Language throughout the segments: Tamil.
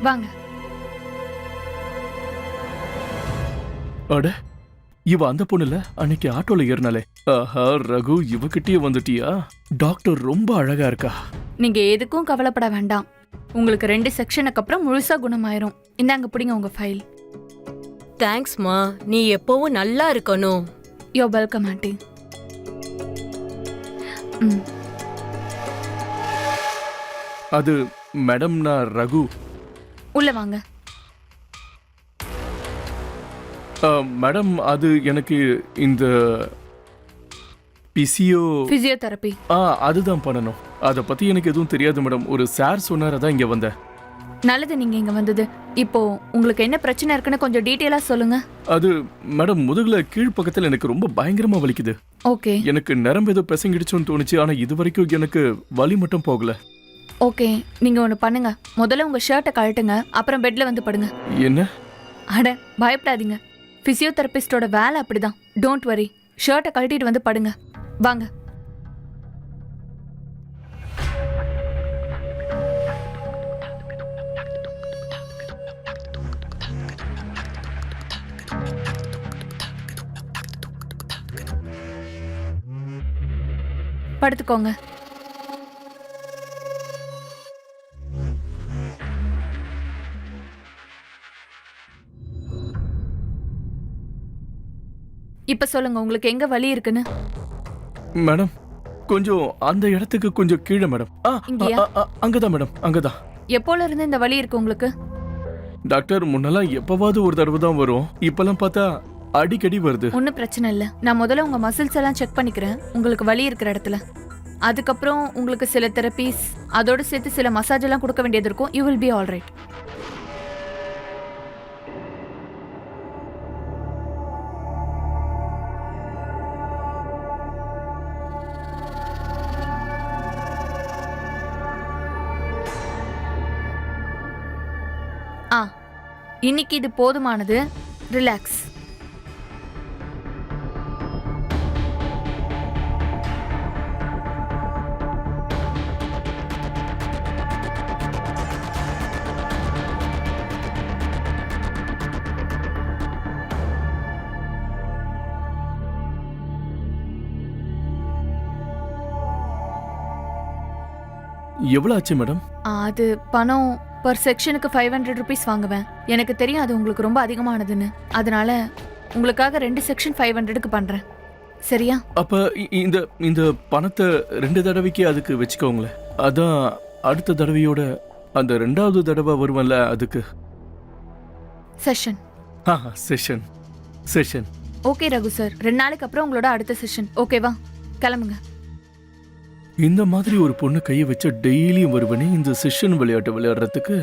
வாங்க. அட, இவ அந்த பொண்ணுல அன்னைக்கு ஆட்டோல ஏறினாலே. ஆஹா, ரகு இவகிட்டயே வந்துட்டியா? டாக்டர் ரொம்ப அழகா இருக்கா. நீங்க எதுக்கும் கவலைப்பட வேண்டாம். உங்களுக்கு 2 செக்ஷனுக்கு அப்புறம் முழுசா குணமாயிரும். இந்தாங்க பிடிங்க உங்க ஃபைல். தேங்க்ஸ்மா, நீ எப்பவும் நல்லா இருக்கணும். யோ வெல்கம் ஆண்டி. அது மேடம், நான் ரகு. உள்ள வாங்க. மேடம், அது எனக்கு இந்த பிசியோதெரபி அதுதான் பண்ணணும். அதை பத்தி எனக்கு எதுவும் தெரியாது மேடம். ஒரு சார் சொன்னார், அதான் இங்க வந்தேன். நல்லது நீங்க இங்க வந்தது. இப்போ உங்களுக்கு என்ன பிரச்சனை இருக்குன்னு கொஞ்சம் டீட்டெயிலா சொல்லுங்க. அது மேடம், முதுகுல கீழ் பக்கத்துல எனக்கு ரொம்ப பயங்கரமா வலிக்குது. ஓகே. எனக்கு நரம்பு ஏதோ பிசங்கிடுச்சுன்னு தோணுச்சு. ஆனா இது வரைக்கும் எனக்கு வலி மட்டும் போகல. ஓகே, நீங்க ஒண்ணு பண்ணுங்க. முதல்ல உங்க ஷர்ட்டை கழட்டுங்க, அப்புறம் பெட்ல வந்து படுங்க. என்ன? அட பயப்படாதீங்க. பிசியோதெரபிஸ்டோட வேலை அப்படிதான். Don't worry. ஷர்ட்டை கழட்டிட்டு வந்து படுங்க. வாங்க. படுத்துக்கோங்க. இப்ப சொல்லுங்க, உங்களுக்கு எங்க வலி இருக்குன்னு. மேடம், கொஞ்சம் அந்த இடத்துக்கு கொஞ்சம் கீழே மேடம். இங்கயா? அங்கதான் மேடம், அங்கதான். எப்போல இருந்து இந்த வலி இருக்கு உங்களுக்கு? டாக்டர், முன்னெல்லாம் எப்பவாவது ஒரு தடவை தான் வரும். இப்பெல்லாம் பார்த்தா அடிக்கடி வருது. ஒன்னும் பிரச்சனை இல்ல. நான் முதல்ல உங்க மசில்ஸ் எல்லாம் செக் பண்ணிக்கிறேன், உங்களுக்கு வலி இருக்கிற இடத்துல. அதுக்கப்புறம் உங்களுக்கு சில தெரபிஸ், அதோட சேர்த்து சில மசாஜ் எல்லாம் கொடுக்க வேண்டியது இருக்கும். You will be all right. இன்னைக்கு இது போதுமானது. ரிலாக்ஸ். எவ்வளவு ஆச்சு மேடம்? அது பணம் பர் செக்ஷனுக்கு 500 ருபீஸ் வாங்குவேன். எனக்கு தெரியும் அது உங்களுக்கு ரொம்ப அதிகமானதுன்னு. அதனால உங்களுக்காக 2 செக்ஷன் 500க்கு பண்றேன். சரியா? அப்ப இந்த இந்த பணத்தை 2 தடவைக்கு அதுக்கு வச்சுக்கோங்களேன். அதான் அடுத்த தடவையோட அந்த 2வது தடவை வருவன்ல, அதுக்கு. Session. Session session. Okay Raghu sir, 2 நாளைக்கு அப்புறம் உங்களோட அடுத்த செஷன். ஓகேவா? கிளம்புங்க. இந்த மாதிரி ஒரு பொண்ணு கையை வச்சு டெய்லியும் வருவனே இந்த செஷன் விளையாட்டு விளையாடுறதுக்கு.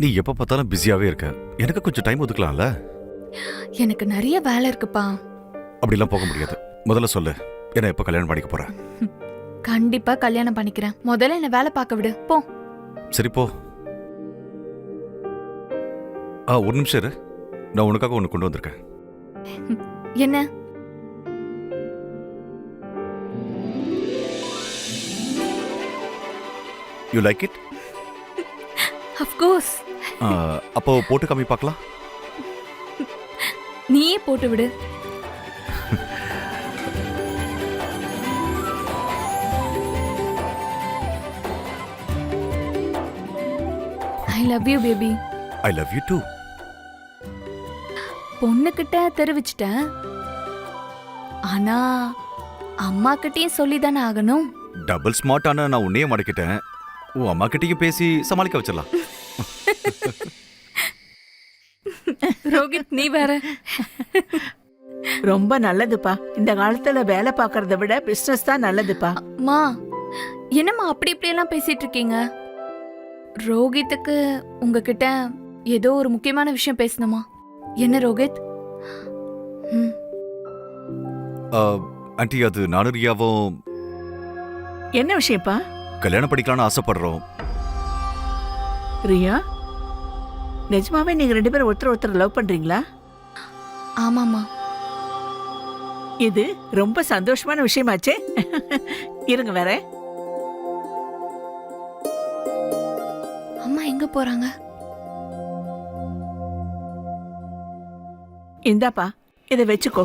நீ எப்ப பார்த்தாலும் பிஸியாவே இருக்க. எனக்கு கொஞ்சம் டைம் ஒதுக்கலாம்ல? எனக்கு நிறைய வேலை இருக்குப்பா. அப்படிலாம் போக முடியாது. முதல்ல சொல்லு, என்ன எப்ப கல்யாணம் பண்ணிக்க போற? கண்டிப்பா கல்யாணம் பண்ணிக்கிறேன். முதல்ல என்ன வேலை பார்க்க விடு. போ. சரி போ. ஒரு நிமிஷம் இரு, நான் உனக்காக ஒன்று கொண்டு வந்திருக்கேன். என்ன? You like it? Of course. அப்போ போட்டு காமி பார்க்கலாம். நீயே போட்டு விடு. I love you baby. I love you too. பொண்ணுகிட்ட தெரிவிச்சிட்டேன். ஆனா அம்மா கிட்டயும் சொல்லிதானே ஆகணும். டபுள் ஸ்மார்ட் ஆன நான் உன்னையே மடக்கிட்டேன். உன் அம்மா கிட்டயும் பேசி சமாளிக்க வச்சிடலாம். ரோகித், நீ வேற. ரொம்ப நல்லதுப்பா. இந்த காலத்துல வேலை பார்க்கறத விட பிசினஸ் தான் நல்லதுப்பா. மா, என்னம்மா அப்படி இப்படி எல்லாம் பேசிட்டு இருக்கீங்க? ரோகித்துக்கு உங்ககிட்ட ஏதோ ஒரு முக்கியமான விஷயம் பேசணுமா? என்ன ரோகித்? ஆண்டி, அது நானும் ரியாவும் என்ன விஷயப்பா? கல்யாணம் படிக்கலாம்னு ஆசைப்படுறோம். ரியா, நிஜமாவே நீங்க 2 பேரும் ஒருத்தர் லவ் பண்றீங்களா? ஆமாமா. இது ரொம்ப சந்தோஷமான விஷயமாச்சே. இருங்க வேற. எங்க போறாங்க? இந்தாப்பா, இதை வச்சுக்கோ.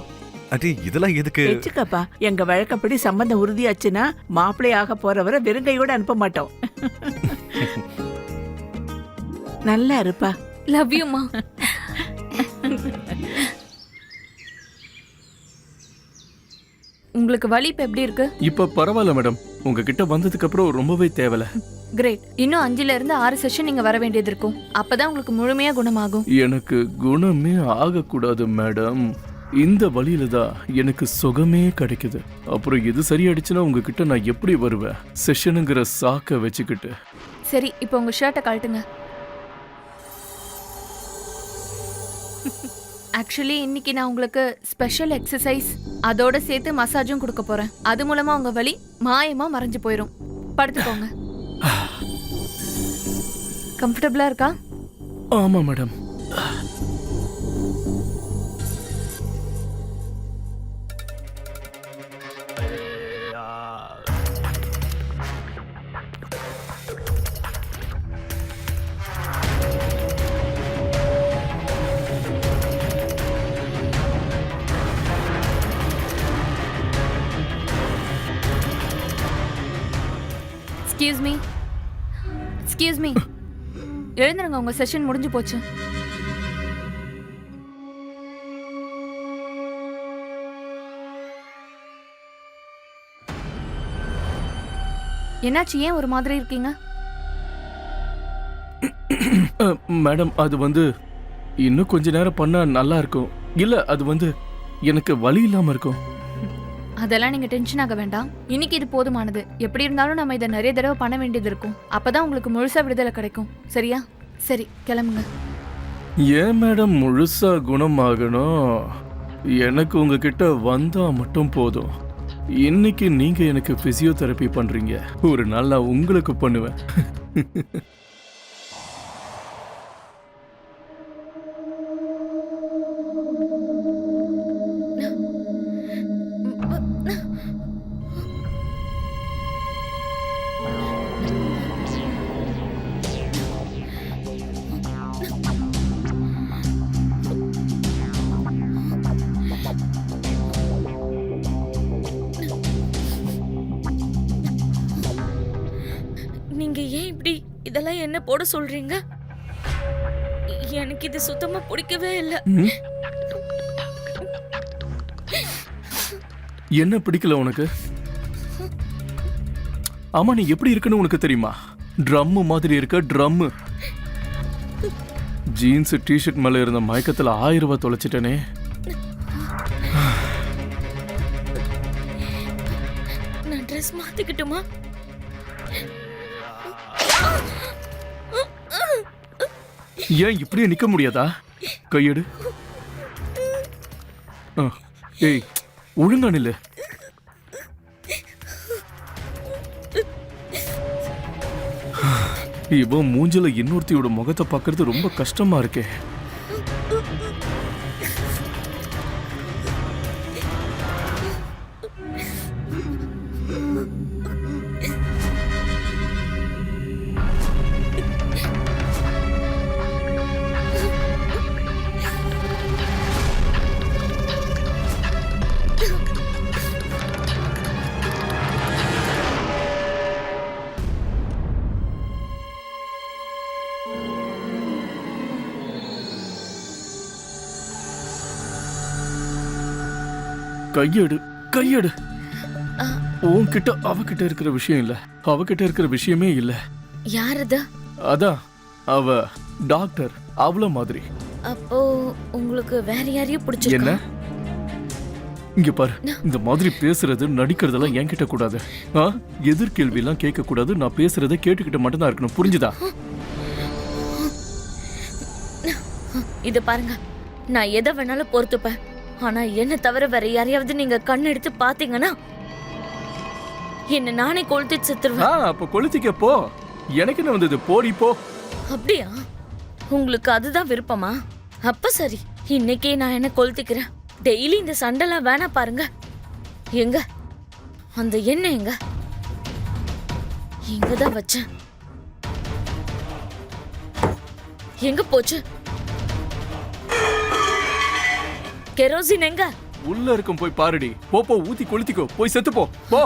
ஆண்டி இதெல்லாம் எதுக்கு? வச்சுக்கப்பா. எங்க வழக்கப்படி சம்பந்தம் உறுதியாச்சுன்னா மாப்பிள்ளையாக போறவரை வெறுங்கையோட அனுப்ப மாட்டோம். நல்லா இருப்பா. லவ் யூ மா. உங்களுக்கு வலி இப்ப எப்படி இருக்கு? இப்ப பரவாயில்ல மேடம். உங்ககிட்ட வந்ததுக்கு அப்புறம் ரொம்பவே தேவல. கிரேட். இன்னும் 5ல இருந்து 6 செஷன் நீங்க வர வேண்டியது இருக்கும். அப்பதான் உங்களுக்கு முழுமையா குணமாகும். எனக்கு குணமே ஆகக்கூடாது மேடம். இந்த வழியில தான் எனக்கு சுகமே கிடைக்குது. அப்புறம் இது சரியாயிடுச்சுன்னா உங்ககிட்ட நான் எப்படி வருவேன்? செஷனுங்கிற சாக்க வச்சுக்கிட்டு. சரி, இப்போ உங்க ஷர்ட்டை கழட்டுங்க. ஆக்சுவலி இன்னைக்கு நான் உங்களுக்கு ஸ்பெஷல் எக்ஸசைஸ் அதோட சேர்த்து மசாஜும் கொடுக்க போறேன். அது மூலமா உங்க வலி மாயமா மறைஞ்சு போயிடும். படுத்துக்கோங்க. கம்ஃபர்டபுளா இருக்கா? ஆமா மேடம். Excuse me. எழுந்துருங்க, உங்க செஷன் முடிஞ்சு போச்சு. என்னாச்சு? ஏன் ஒரு மாதிரி இருக்கீங்க? மேடம் அது வந்து இன்னும் கொஞ்ச நேரம் பண்ணா நல்லா இருக்கும். இல்ல அது வந்து எனக்கு வலி இல்லாம இருக்கும். அதெல்லாம் நீங்க டென்ஷன் ஆக வேண்டாம். இன்னைக்கு இது போதுமானது. எப்படி இருந்தாலும் நம்ம இதை நிறைய தடவை பண்ண வேண்டியது இருக்கும். அப்பதான் உங்களுக்கு முழுசா விடுதலை கிடைக்கும். சரியா? சரி, கிளம்புங்க. ஏன் மேடம் முழுசா குணமாகணும்? எனக்கு உங்ககிட்ட வந்தா மட்டும் போதும். இன்னைக்கு நீங்க எனக்கு பிசியோதெரபி பண்றீங்க. ஒரு நாள் நான் உங்களுக்கு பண்ணுவேன். நீங்க ஏன் இப்படி இதெல்லாம் என்ன போட சொல்றீங்க? எனக்கு இது சுத்தமா பிடிக்கவே இல்ல. என்ன பிடிக்கல உனக்கு? ஆமா, நீ எப்படி இருக்குன்னு உனக்கு தெரியுமா? ட்ரம் மாதிரி இருக்க. ட்ரம். ஜீன்ஸ் டிஷர்ட் மேல இருந்த மயக்கத்துல 1000 ரூபாய் தொலைச்சிட்டனே. நான் ட்ரெஸ் மாத்திக்கிட்டுமா? ஏன் இப்படியே நிக்க முடியாதா? கையெடு. ஏய், ஒழுங்கா நில்லு. இவன் மூஞ்சில இன்னொருத்தியோட முகத்தை பார்க்கறது ரொம்ப கஷ்டமா இருக்கே. கையெடு, கையெடு. உன்கிட்ட அவகிட்ட இருக்கிற விஷயம் இல்ல. அவகிட்ட இருக்கிற விஷயமே இல்ல. யார் அது? அதான் அவ டாக்டர். அவ்வளோ மாதிரி. அப்போ உங்களுக்கு வேற யாரையும் என்ன? பிடிச்சிருக்கா? இங்க பாரு, இந்த மாதிரி பேசுறது நடிக்கிறதெல்லாம் என்கிட்ட கூடாது. எதிர்கேள்வி எல்லாம் கேட்க கூடாது. நான் பேசுறதை கேட்டுக்கிட்ட மட்டும் தான் இருக்கணும். புரிஞ்சுதா? இது பாருங்க, நான் எதை வேணாலும் பொறுத்துப்பேன். ஆனா என்ன தவிர வேற யாரையாவது நீங்க கண் எடுத்து பாத்தீங்கன்னா என்ன நானே கொளுத்தி செத்துருவேன். அப்ப கொளுத்திக்க போ. எனக்கு என்ன வந்தது? போடி போ. அப்படியா? உங்களுக்கு அதுதான் விருப்பமா? அப்ப சரி, இன்னைக்கே நான் என்ன கொளுத்திக்கிறேன். டெய்லி இந்த சண்டைலாம் வேணா பாருங்க. எங்க அந்த எண்ணெய் எங்க? இங்கதான் வச்சேன். எங்க போச்சு? கெரோசின் எங்க? உள்ள இருக்கும், போய் பாருடி. போ ஊத்தி கொளுத்திக்கோ, போய் செத்து போ. போ.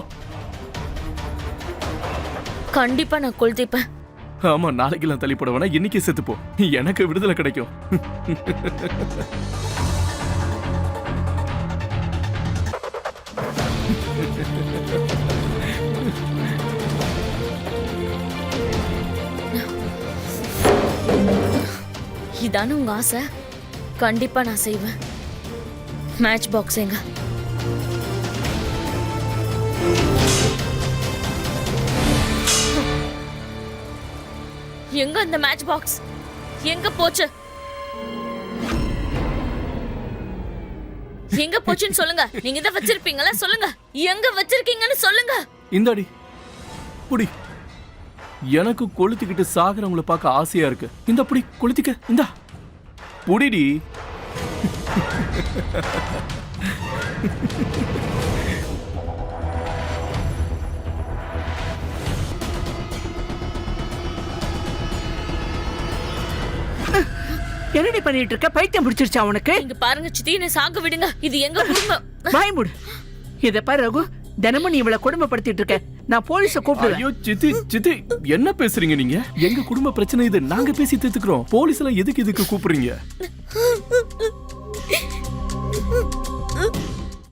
கண்டிப்பா நான் கொளுத்திப்பேன். ஆமா, நாளைக்கெல்லாம் தள்ளி போட வேணா, இன்னைக்கு செத்து போ. எனக்கு விடுதலை கிடைக்கும். இதானே உங்க ஆசை? கண்டிப்பா நான் செய்வேன். மேட்ச் பாக்ஸ் எங்க? எங்க அந்த மேட்ச் பாக்ஸ்? எங்க போச்சு? எங்க போச்சுன்னு சொல்லுங்க. நீங்க இத வச்சிருப்பீங்களா? சொல்லுங்க. எங்க வச்சிருக்கீங்கன்னு சொல்லுங்க. இந்தாடி புடி. எனக்கு கொளுத்திக்கிட்டு சாகுறவங்கள பார்க்க ஆசையா இருக்கு. இந்த புடி, கொளுத்திக்க. இந்தா புடிடி. என்னடி பண்ணிட்டு இருக்க? பைத்தியம் பிடிச்சிருச்சா உனக்கு? இங்க பாருங்க சித்தி, என்ன சாக விடுங்க. இது எங்க குடும்பம். வாய் மூடு. இத பாரு ரகு, தினமும் நீ இவளை கொடுமைப்படுத்திட்டு இருக்க. நான் போலீஸ கூப்பிடுவேன். ஐயோ சித்தி சித்தி, என்ன பேசுறீங்க நீங்க? எங்க குடும்ப பிரச்சனை இது, நாங்க பேசி தீர்த்துக்கிறோம். போலீஸ் எல்லாம் எதுக்கு கூப்பிடுறீங்க?